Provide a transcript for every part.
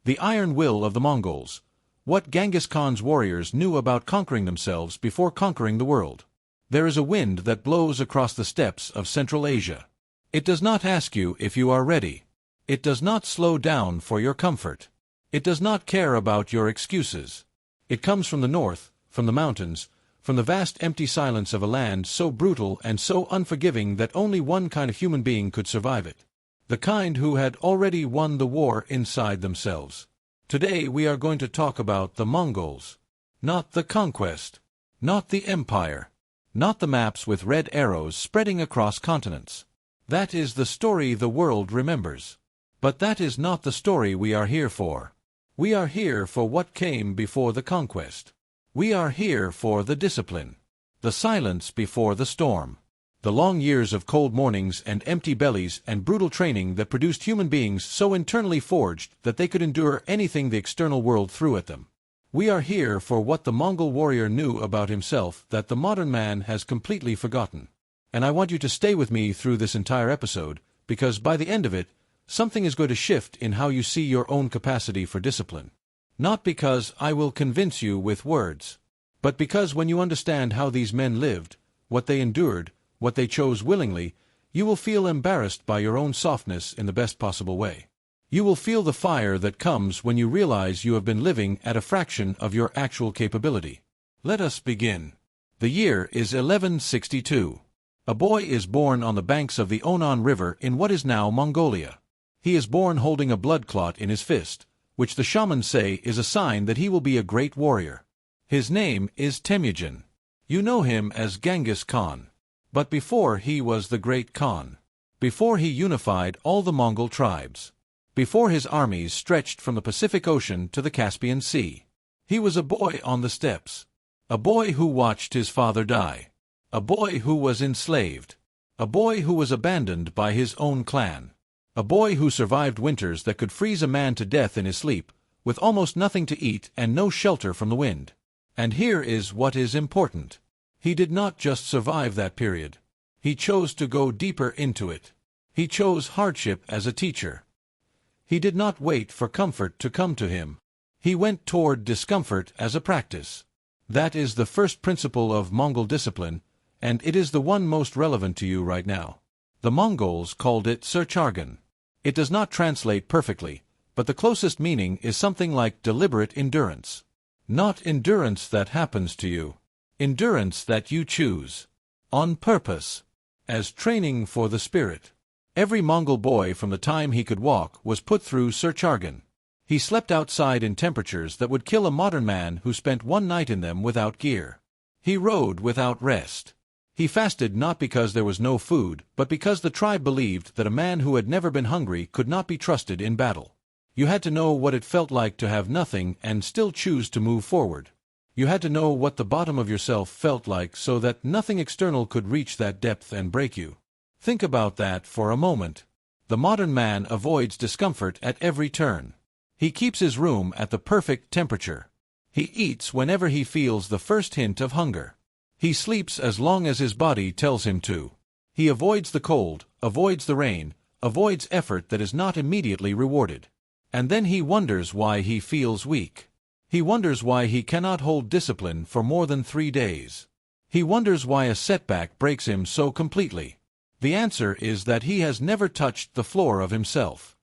The iron will of the Mongols. What Genghis Khan's warriors knew about conquering themselves before conquering the world. There is a wind that blows across the steppes of Central Asia. It does not ask you if you are ready. It does not slow down for your comfort. It does not care about your excuses. It comes from the north, from the mountains, from the vast empty silence of a land so brutal and so unforgiving that only one kind of human being could survive it. The kind who had already won the war inside themselves. Today we are going to talk about the Mongols. Not the conquest. Not the empire. Not the maps with red arrows spreading across continents. That is the story the world remembers. But that is not the story we are here for. We are here for what came before the conquest. We are here for the discipline. The silence before the storm. The long years of cold mornings and empty bellies and brutal training that produced human beings so internally forged that they could endure anything the external world threw at them. We are here for what the Mongol warrior knew about himself that the modern man has completely forgotten. And I want you to stay with me through this entire episode, because by the end of it, something is going to shift in how you see your own capacity for discipline. Not because I will convince you with words, but because when you understand how these men lived, what they endured, what they chose willingly, you will feel embarrassed by your own softness in the best possible way. You will feel the fire that comes when you realize you have been living at a fraction of your actual capability. Let us begin. The year is 1162. A boy is born on the banks of the Onan River in what is now Mongolia. He is born holding a blood clot in his fist, which the shamans say is a sign that he will be a great warrior. His name is Temujin. You know him as Genghis Khan. But before he was the great Khan. Before he unified all the Mongol tribes. Before his armies stretched from the Pacific Ocean to the Caspian Sea. He was a boy on the steppes. A boy who watched his father die. A boy who was enslaved. A boy who was abandoned by his own clan. A boy who survived winters that could freeze a man to death in his sleep, with almost nothing to eat and no shelter from the wind. And here is what is important. He did not just survive that period. He chose to go deeper into it. He chose hardship as a teacher. He did not wait for comfort to come to him. He went toward discomfort as a practice. That is the first principle of Mongol discipline, and it is the one most relevant to you right now. The Mongols called it surchargaan. It does not translate perfectly, but the closest meaning is something like deliberate endurance. Not endurance that happens to you. Endurance that you choose. On purpose. As training for the spirit. Every Mongol boy from the time he could walk was put through surchargaan. He slept outside in temperatures that would kill a modern man who spent one night in them without gear. He rode without rest. He fasted not because there was no food, but because the tribe believed that a man who had never been hungry could not be trusted in battle. You had to know what it felt like to have nothing and still choose to move forward. You had to know what the bottom of yourself felt like so that nothing external could reach that depth and break you. Think about that for a moment. The modern man avoids discomfort at every turn. He keeps his room at the perfect temperature. He eats whenever he feels the first hint of hunger. He sleeps as long as his body tells him to. He avoids the cold, avoids the rain, avoids effort that is not immediately rewarded. And then he wonders why he feels weak. He wonders why he cannot hold discipline for more than 3 days. He wonders why a setback breaks him so completely. The answer is that he has never touched the floor of himself.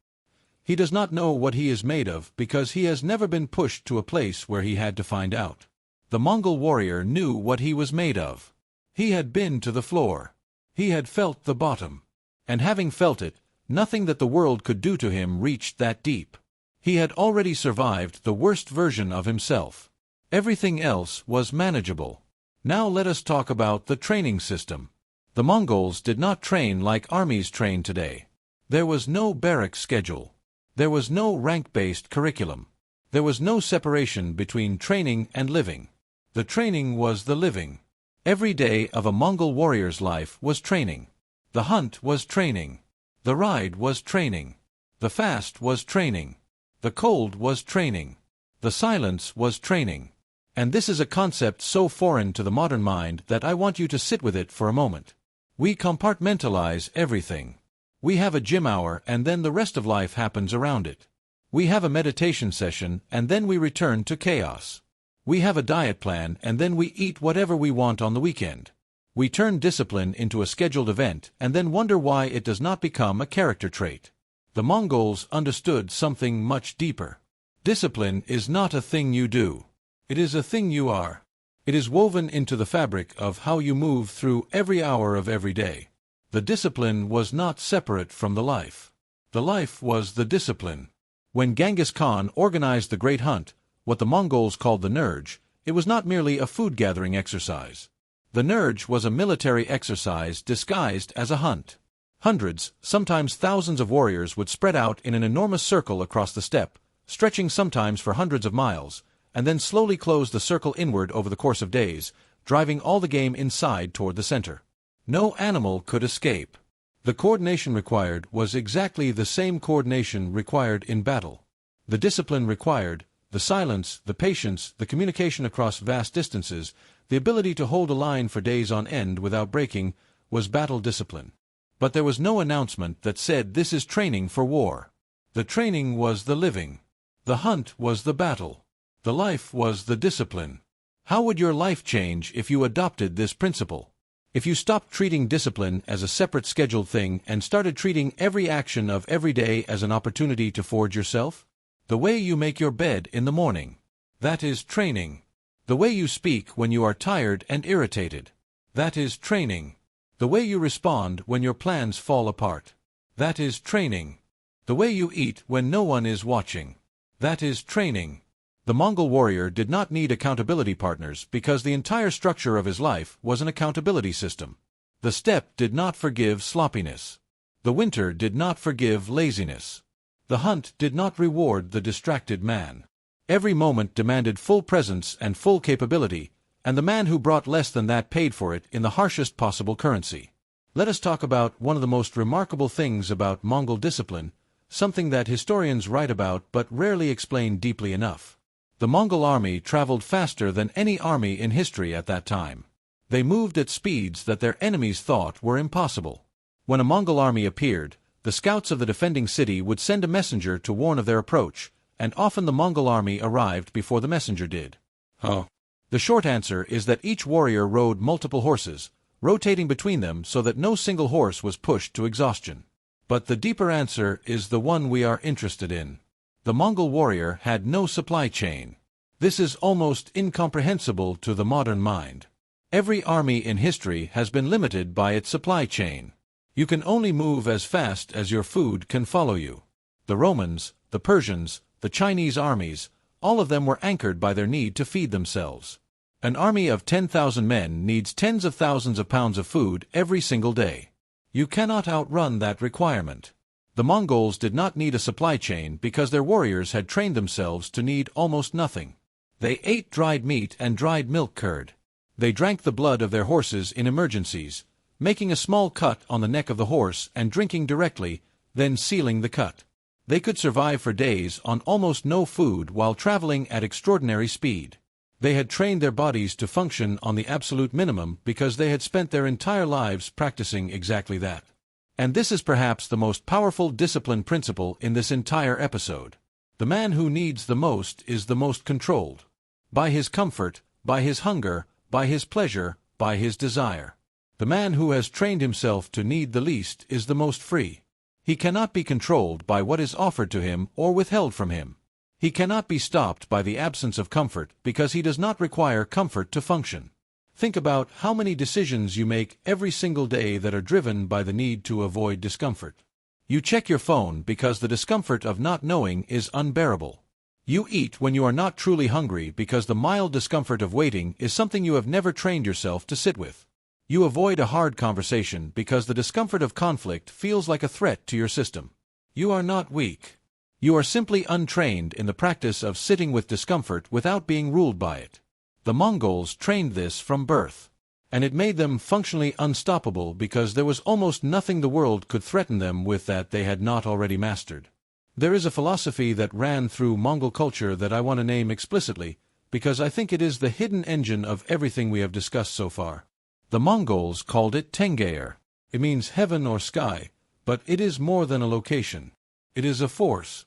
He does not know what he is made of because he has never been pushed to a place where he had to find out. The Mongol warrior knew what he was made of. He had been to the floor. He had felt the bottom. And having felt it, nothing that the world could do to him reached that deep. He had already survived the worst version of himself. Everything else was manageable. Now let us talk about the training system. The Mongols did not train like armies train today. There was no barrack schedule. There was no rank-based curriculum. There was no separation between training and living. The training was the living. Every day of a Mongol warrior's life was training. The hunt was training. The ride was training. The fast was training. The cold was training. The silence was training. And this is a concept so foreign to the modern mind that I want you to sit with it for a moment. We compartmentalize everything. We have a gym hour and then the rest of life happens around it. We have a meditation session and then we return to chaos. We have a diet plan and then we eat whatever we want on the weekend. We turn discipline into a scheduled event and then wonder why it does not become a character trait. The Mongols understood something much deeper. Discipline is not a thing you do. It is a thing you are. It is woven into the fabric of how you move through every hour of every day. The discipline was not separate from the life. The life was the discipline. When Genghis Khan organized the Great Hunt, what the Mongols called the nerge, it was not merely a food-gathering exercise. The nerge was a military exercise disguised as a hunt. Hundreds, sometimes thousands of warriors would spread out in an enormous circle across the steppe, stretching sometimes for hundreds of miles, and then slowly close the circle inward over the course of days, driving all the game inside toward the center. No animal could escape. The coordination required was exactly the same coordination required in battle. The discipline required, the silence, the patience, the communication across vast distances, the ability to hold a line for days on end without breaking, was battle discipline. But there was no announcement that said this is training for war. The training was the living. The hunt was the battle. The life was the discipline. How would your life change if you adopted this principle? If you stopped treating discipline as a separate scheduled thing and started treating every action of every day as an opportunity to forge yourself? The way you make your bed in the morning. That is training. The way you speak when you are tired and irritated. That is training. The way you respond when your plans fall apart. That is training. The way you eat when no one is watching. That is training. The Mongol warrior did not need accountability partners because the entire structure of his life was an accountability system. The steppe did not forgive sloppiness. The winter did not forgive laziness. The hunt did not reward the distracted man. Every moment demanded full presence and full capability, and the man who brought less than that paid for it in the harshest possible currency. Let us talk about one of the most remarkable things about Mongol discipline, something that historians write about but rarely explain deeply enough. The Mongol army traveled faster than any army in history at that time. They moved at speeds that their enemies thought were impossible. When a Mongol army appeared, the scouts of the defending city would send a messenger to warn of their approach, and often the Mongol army arrived before the messenger did. Oh. The short answer is that each warrior rode multiple horses, rotating between them so that no single horse was pushed to exhaustion. But the deeper answer is the one we are interested in. The Mongol warrior had no supply chain. This is almost incomprehensible to the modern mind. Every army in history has been limited by its supply chain. You can only move as fast as your food can follow you. The Romans, the Persians, the Chinese armies, all of them were anchored by their need to feed themselves. An army of 10,000 men needs tens of thousands of pounds of food every single day. You cannot outrun that requirement. The Mongols did not need a supply chain because their warriors had trained themselves to need almost nothing. They ate dried meat and dried milk curd. They drank the blood of their horses in emergencies, making a small cut on the neck of the horse and drinking directly, then sealing the cut. They could survive for days on almost no food while traveling at extraordinary speed. They had trained their bodies to function on the absolute minimum because they had spent their entire lives practicing exactly that. And this is perhaps the most powerful discipline principle in this entire episode. The man who needs the most is the most controlled. By his comfort, by his hunger, by his pleasure, by his desire. The man who has trained himself to need the least is the most free. He cannot be controlled by what is offered to him or withheld from him. He cannot be stopped by the absence of comfort because he does not require comfort to function. Think about how many decisions you make every single day that are driven by the need to avoid discomfort. You check your phone because the discomfort of not knowing is unbearable. You eat when you are not truly hungry because the mild discomfort of waiting is something you have never trained yourself to sit with. You avoid a hard conversation because the discomfort of conflict feels like a threat to your system. You are not weak. You are simply untrained in the practice of sitting with discomfort without being ruled by it. The Mongols trained this from birth, and it made them functionally unstoppable because there was almost nothing the world could threaten them with that they had not already mastered. There is a philosophy that ran through Mongol culture that I want to name explicitly because I think it is the hidden engine of everything we have discussed so far. The Mongols called it tenger. It means heaven or sky, but it is more than a location. It is a force.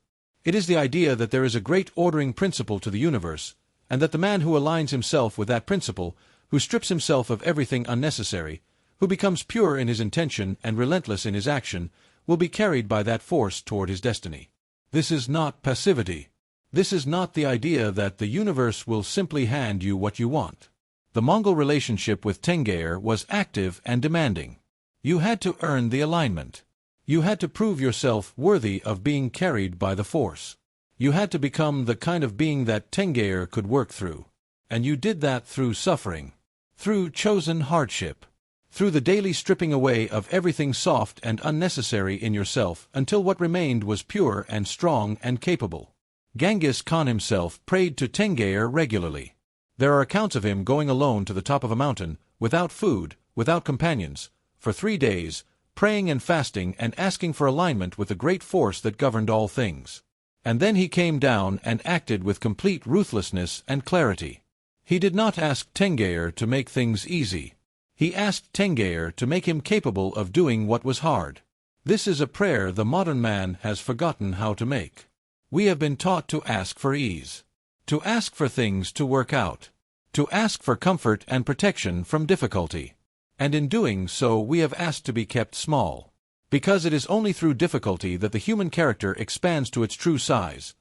It is the idea that there is a great ordering principle to the universe, and that the man who aligns himself with that principle, who strips himself of everything unnecessary, who becomes pure in his intention and relentless in his action, will be carried by that force toward his destiny. This is not passivity. This is not the idea that the universe will simply hand you what you want. The Mongol relationship with tenger was active and demanding. You had to earn the alignment. You had to prove yourself worthy of being carried by the force. You had to become the kind of being that tenger could work through. And you did that through suffering, through chosen hardship, through the daily stripping away of everything soft and unnecessary in yourself until what remained was pure and strong and capable. Genghis Khan himself prayed to tenger regularly. There are accounts of him going alone to the top of a mountain, without food, without companions, for 3 days, praying and fasting and asking for alignment with the great force that governed all things. And then he came down and acted with complete ruthlessness and clarity. He did not ask tenger to make things easy. He asked tenger to make him capable of doing what was hard. This is a prayer the modern man has forgotten how to make. We have been taught to ask for ease, to ask for things to work out, to ask for comfort and protection from difficulty. And in doing so we have asked to be kept small. Because it is only through difficulty that the human character expands to its true size.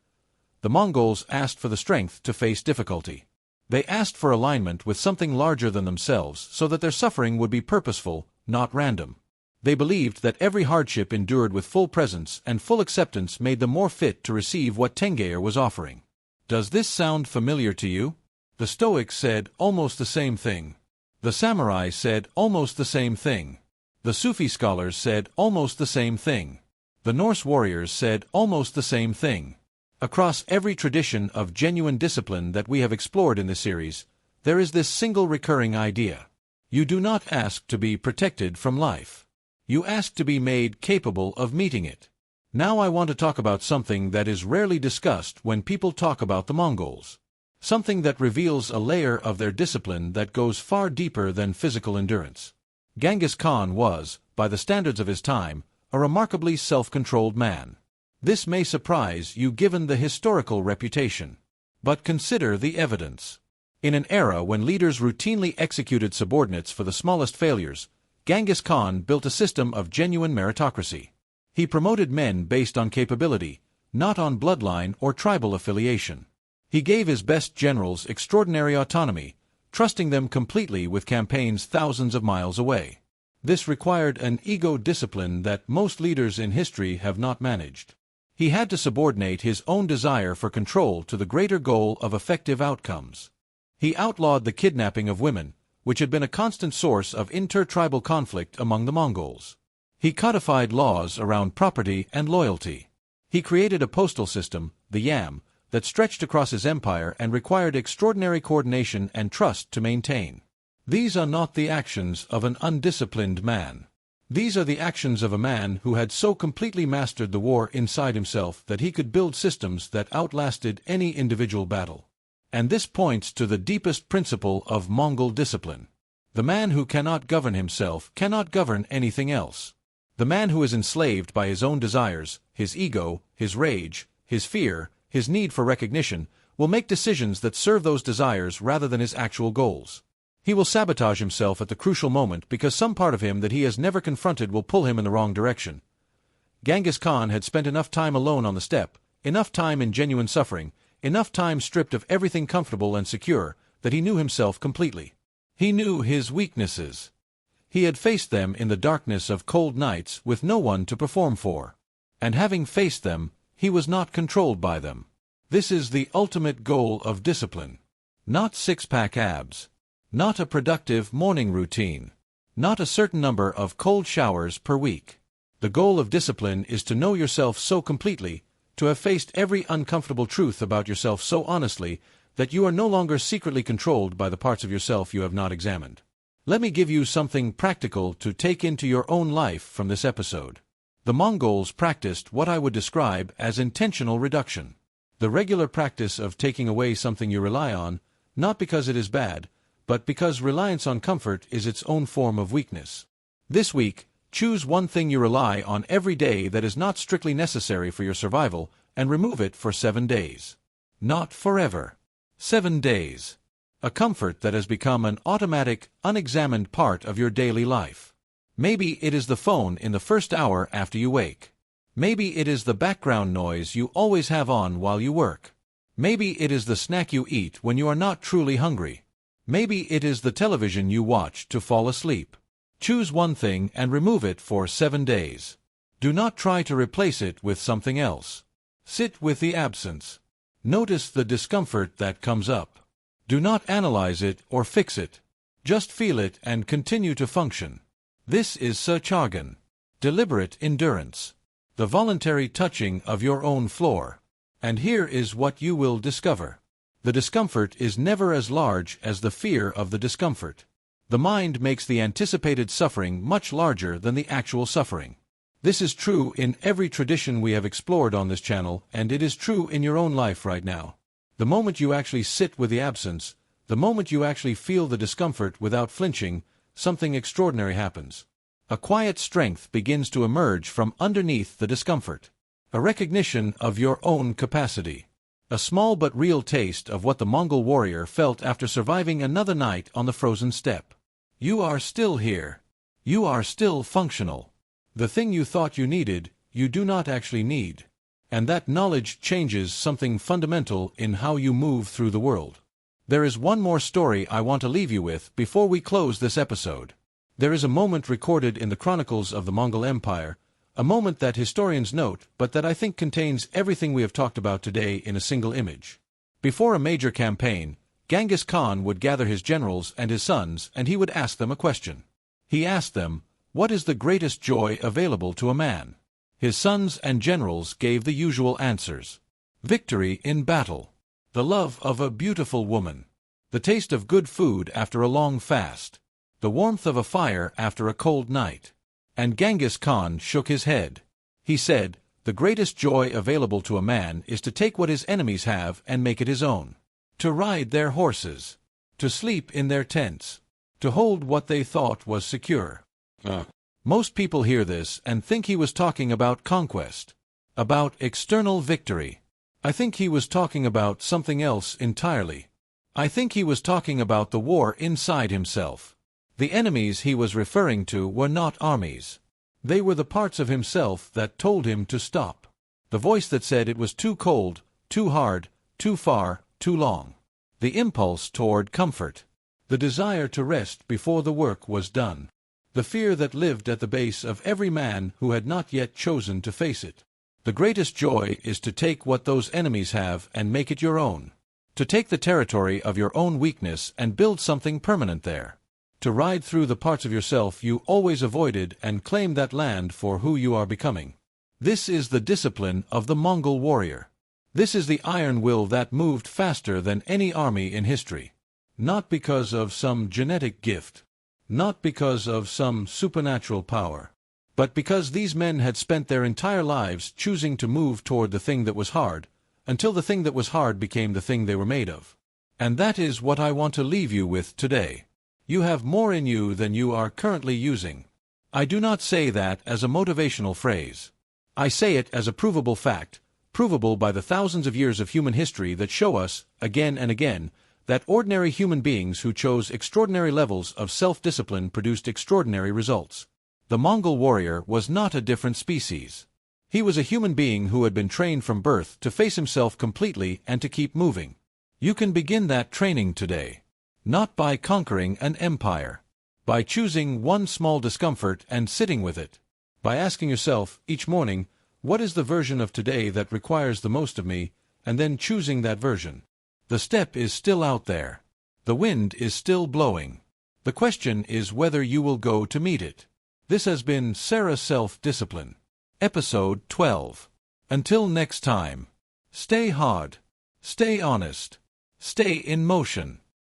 The Mongols asked for the strength to face difficulty. They asked for alignment with something larger than themselves so that their suffering would be purposeful, not random. They believed that every hardship endured with full presence and full acceptance made them more fit to receive what tenger was offering. Does this sound familiar to you? The Stoics said almost the same thing. The samurai said almost the same thing. The Sufi scholars said almost the same thing. The Norse warriors said almost the same thing. Across every tradition of genuine discipline that we have explored in this series, there is this single recurring idea. You do not ask to be protected from life. You ask to be made capable of meeting it. Now I want to talk about something that is rarely discussed when people talk about the Mongols. Something that reveals a layer of their discipline that goes far deeper than physical endurance. Genghis Khan was, by the standards of his time, a remarkably self-controlled man. This may surprise you given the historical reputation. But consider the evidence. In an era when leaders routinely executed subordinates for the smallest failures, Genghis Khan built a system of genuine meritocracy. He promoted men based on capability, not on bloodline or tribal affiliation. He gave his best generals extraordinary autonomy, trusting them completely with campaigns thousands of miles away. This required an ego discipline that most leaders in history have not managed. He had to subordinate his own desire for control to the greater goal of effective outcomes. He outlawed the kidnapping of women, which had been a constant source of inter-tribal conflict among the Mongols. He codified laws around property and loyalty. He created a postal system, the yam, that stretched across his empire and required extraordinary coordination and trust to maintain. These are not the actions of an undisciplined man. These are the actions of a man who had so completely mastered the war inside himself that he could build systems that outlasted any individual battle. And this points to the deepest principle of Mongol discipline. The man who cannot govern himself cannot govern anything else. The man who is enslaved by his own desires, his ego, his rage, his fear, his need for recognition, will make decisions that serve those desires rather than his actual goals. He will sabotage himself at the crucial moment because some part of him that he has never confronted will pull him in the wrong direction. Genghis Khan had spent enough time alone on the steppe, enough time in genuine suffering, enough time stripped of everything comfortable and secure, that he knew himself completely. He knew his weaknesses. He had faced them in the darkness of cold nights with no one to perform for. And having faced them, he was not controlled by them. This is the ultimate goal of discipline. Not six-pack abs. Not a productive morning routine. Not a certain number of cold showers per week. The goal of discipline is to know yourself so completely, to have faced every uncomfortable truth about yourself so honestly, that you are no longer secretly controlled by the parts of yourself you have not examined. Let me give you something practical to take into your own life from this episode. The Mongols practiced what I would describe as intentional reduction. The regular practice of taking away something you rely on, not because it is bad, but because reliance on comfort is its own form of weakness. This week, choose one thing you rely on every day that is not strictly necessary for your survival, and remove it for 7 days. Not forever. 7 days. A comfort that has become an automatic, unexamined part of your daily life. Maybe it is the phone in the first hour after you wake. Maybe it is the background noise you always have on while you work. Maybe it is the snack you eat when you are not truly hungry. Maybe it is the television you watch to fall asleep. Choose one thing and remove it for 7 days. Do not try to replace it with something else. Sit with the absence. Notice the discomfort that comes up. Do not analyze it or fix it. Just feel it and continue to function. This is surchargaan. Deliberate endurance. The voluntary touching of your own floor. And here is what you will discover. The discomfort is never as large as the fear of the discomfort. The mind makes the anticipated suffering much larger than the actual suffering. This is true in every tradition we have explored on this channel, and it is true in your own life right now. The moment you actually sit with the absence, the moment you actually feel the discomfort without flinching, something extraordinary happens. A quiet strength begins to emerge from underneath the discomfort. A recognition of your own capacity. A small but real taste of what the Mongol warrior felt after surviving another night on the frozen steppe. You are still here. You are still functional. The thing you thought you needed, you do not actually need. And that knowledge changes something fundamental in how you move through the world. There is one more story I want to leave you with before we close this episode. There is a moment recorded in the chronicles of the Mongol Empire, a moment that historians note, but that I think contains everything we have talked about today in a single image. Before a major campaign, Genghis Khan would gather his generals and his sons, and he would ask them a question. He asked them, "What is the greatest joy available to a man?" His sons and generals gave the usual answers. Victory in battle. The love of a beautiful woman. The taste of good food after a long fast. The warmth of a fire after a cold night. And Genghis Khan shook his head. He said, "The greatest joy available to a man is to take what his enemies have and make it his own. To ride their horses. To sleep in their tents. To hold what they thought was secure." Most people hear this and think he was talking about conquest. About external victory. I think he was talking about something else entirely. I think he was talking about the war inside himself. The enemies he was referring to were not armies. They were the parts of himself that told him to stop. The voice that said it was too cold, too hard, too far, too long. The impulse toward comfort. The desire to rest before the work was done. The fear that lived at the base of every man who had not yet chosen to face it. The greatest joy is to take what those enemies have and make it your own. To take the territory of your own weakness and build something permanent there. To ride through the parts of yourself you always avoided and claim that land for who you are becoming. This is the discipline of the Mongol warrior. This is the iron will that moved faster than any army in history. Not because of some genetic gift. Not because of some supernatural power. But because these men had spent their entire lives choosing to move toward the thing that was hard, until the thing that was hard became the thing they were made of. And that is what I want to leave you with today. You have more in you than you are currently using. I do not say that as a motivational phrase. I say it as a provable fact, provable by the thousands of years of human history that show us, again and again, that ordinary human beings who chose extraordinary levels of self-discipline produced extraordinary results. The Mongol warrior was not a different species. He was a human being who had been trained from birth to face himself completely and to keep moving. You can begin that training today. Not by conquering an empire. By choosing one small discomfort and sitting with it. By asking yourself, each morning, what is the version of today that requires the most of me, and then choosing that version. The step is still out there. The wind is still blowing. The question is whether you will go to meet it. This has been SERA Self Discipline. Episode 12. Until next time. Stay hard. Stay honest. Stay in motion.